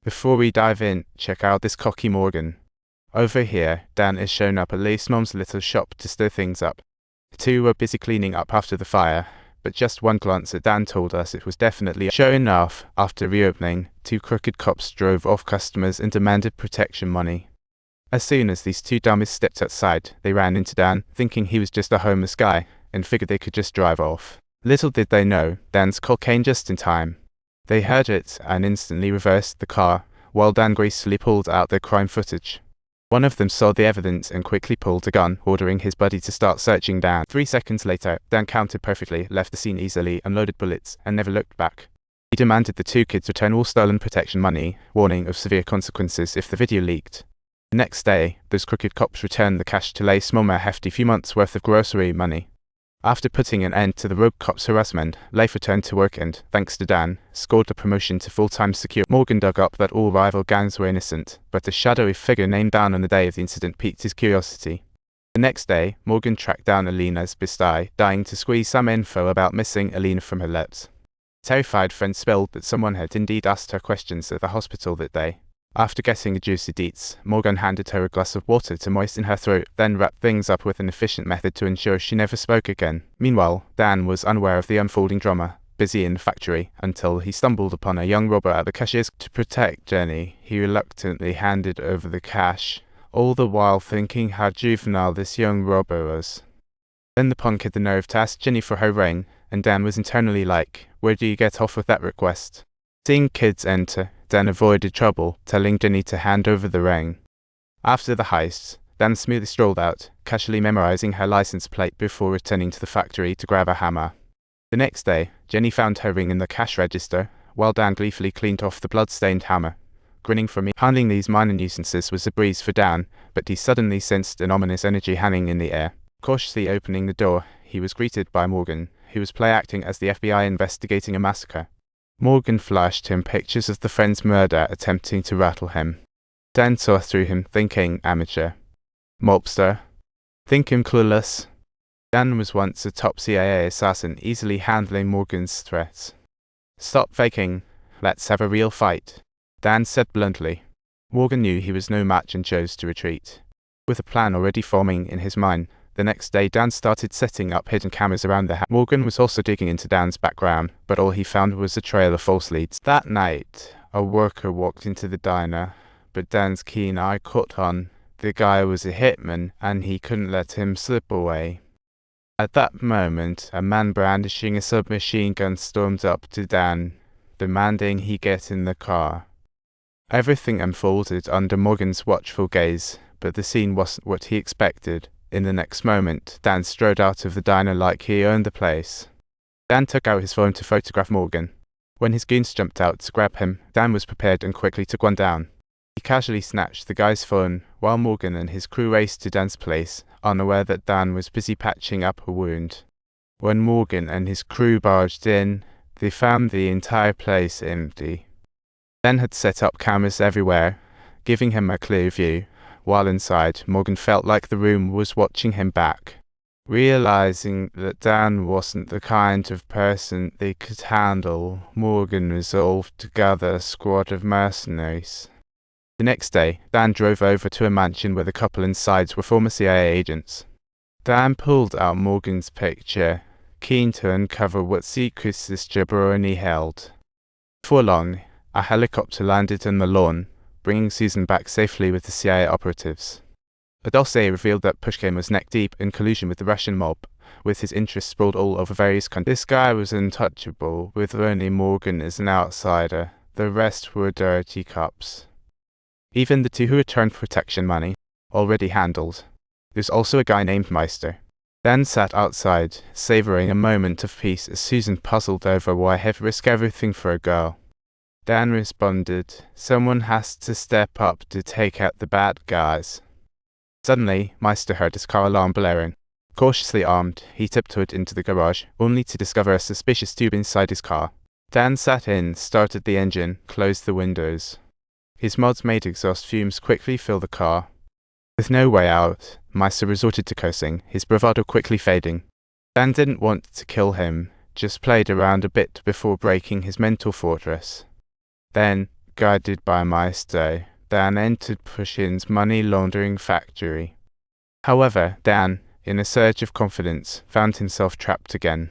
Before we dive in, check out this cocky Morgan. Over here, Dan is shown up at Lace Mom's little shop to stir things up. The two were busy cleaning up after the fire, but just one glance at Dan told us it was definitely. Sure enough, after reopening, two crooked cops drove off customers and demanded protection money. As soon as these two dummies stepped outside, they ran into Dan, thinking he was just a homeless guy, and figured they could just drive off. Little did they know, Dan's call came just in time. They heard it and instantly reversed the car, while Dan gracefully pulled out their crime footage. One of them saw the evidence and quickly pulled a gun, ordering his buddy to start searching Dan. 3 seconds later, Dan counted perfectly, left the scene easily, unloaded bullets, and never looked back. He demanded the two kids return all stolen protection money, warning of severe consequences if the video leaked. The next day, those crooked cops returned the cash to Lace Mom, a hefty few months' worth of grocery money. After putting an end to the rogue cops' harassment, Leif returned to work and, thanks to Dan, scored a promotion to full-time security. Morgan dug up that all rival gangs were innocent, but a shadowy figure named Dan on the day of the incident piqued his curiosity. The next day, Morgan tracked down Alina Zbistai, dying to squeeze some info about missing Alina from her lips. Terrified friend spilled that someone had indeed asked her questions at the hospital that day. After getting the juicy deets, Morgan handed her a glass of water to moisten her throat, then wrapped things up with an efficient method to ensure she never spoke again. Meanwhile, Dan was unaware of the unfolding drama, busy in the factory, until he stumbled upon a young robber at the cashier's. To protect Jenny, he reluctantly handed over the cash, all the while thinking how juvenile this young robber was. Then the punk had the nerve to ask Jenny for her ring, and Dan was internally like, "Where do you get off with that request?" Seeing kids enter, Dan avoided trouble, telling Jenny to hand over the ring. After the heist, Dan smoothly strolled out, casually memorizing her license plate before returning to the factory to grab a hammer. The next day, Jenny found her ring in the cash register, while Dan gleefully cleaned off the blood-stained hammer. Grinning from me, handling these minor nuisances was a breeze for Dan, but he suddenly sensed an ominous energy hanging in the air. Cautiously opening the door, he was greeted by Morgan, who was play-acting as the FBI investigating a massacre. Morgan flashed him pictures of the friend's murder, attempting to rattle him. Dan saw through him, thinking amateur. Mobster. Think him clueless. Dan was once a top CIA assassin, easily handling Morgan's threats. "Stop faking. Let's have a real fight," Dan said bluntly. Morgan knew he was no match and chose to retreat. With a plan already forming in his mind, the next day Dan started setting up hidden cameras around the house. Morgan was also digging into Dan's background, but all he found was a trail of false leads. That night, a worker walked into the diner, but Dan's keen eye caught on the guy was a hitman, and he couldn't let him slip away. At that moment, a man brandishing a submachine gun stormed up to Dan, demanding he get in the car. Everything unfolded under Morgan's watchful gaze, but the scene wasn't what he expected. In the next moment, Dan strode out of the diner like he owned the place. Dan took out his phone to photograph Morgan. When his goons jumped out to grab him, Dan was prepared and quickly took one down. He casually snatched the guy's phone, while Morgan and his crew raced to Dan's place, unaware that Dan was busy patching up a wound. When Morgan and his crew barged in, they found the entire place empty. Dan had set up cameras everywhere, giving him a clear view. While inside, Morgan felt like the room was watching him back. Realizing that Dan wasn't the kind of person they could handle, Morgan resolved to gather a squad of mercenaries. The next day, Dan drove over to a mansion where the couple inside were former CIA agents. Dan pulled out Morgan's picture, keen to uncover what secrets this jabroni held. Before long, a helicopter landed on the lawn, bringing Susan back safely with the CIA operatives. A dossier revealed that Pushkin was neck-deep in collusion with the Russian mob, with his interests sprawled all over various countries. This guy was untouchable, with only Morgan as an outsider. The rest were dirty cops. Even the two who returned protection money, already handled. There's also a guy named Meister. Dan sat outside, savoring a moment of peace as Susan puzzled over why he'd risk everything for a girl. Dan responded, "Someone has to step up to take out the bad guys." Suddenly, Meister heard his car alarm blaring. Cautiously armed, he tiptoed into the garage, only to discover a suspicious tube inside his car. Dan sat in, started the engine, closed the windows. His mods-made exhaust fumes quickly filled the car. With no way out, Meister resorted to cursing, his bravado quickly fading. Dan didn't want to kill him, just played around a bit before breaking his mental fortress. Then, Guided by a maestro, Dan entered Pushin's money laundering factory. However, Dan, in a surge of confidence, found himself trapped again.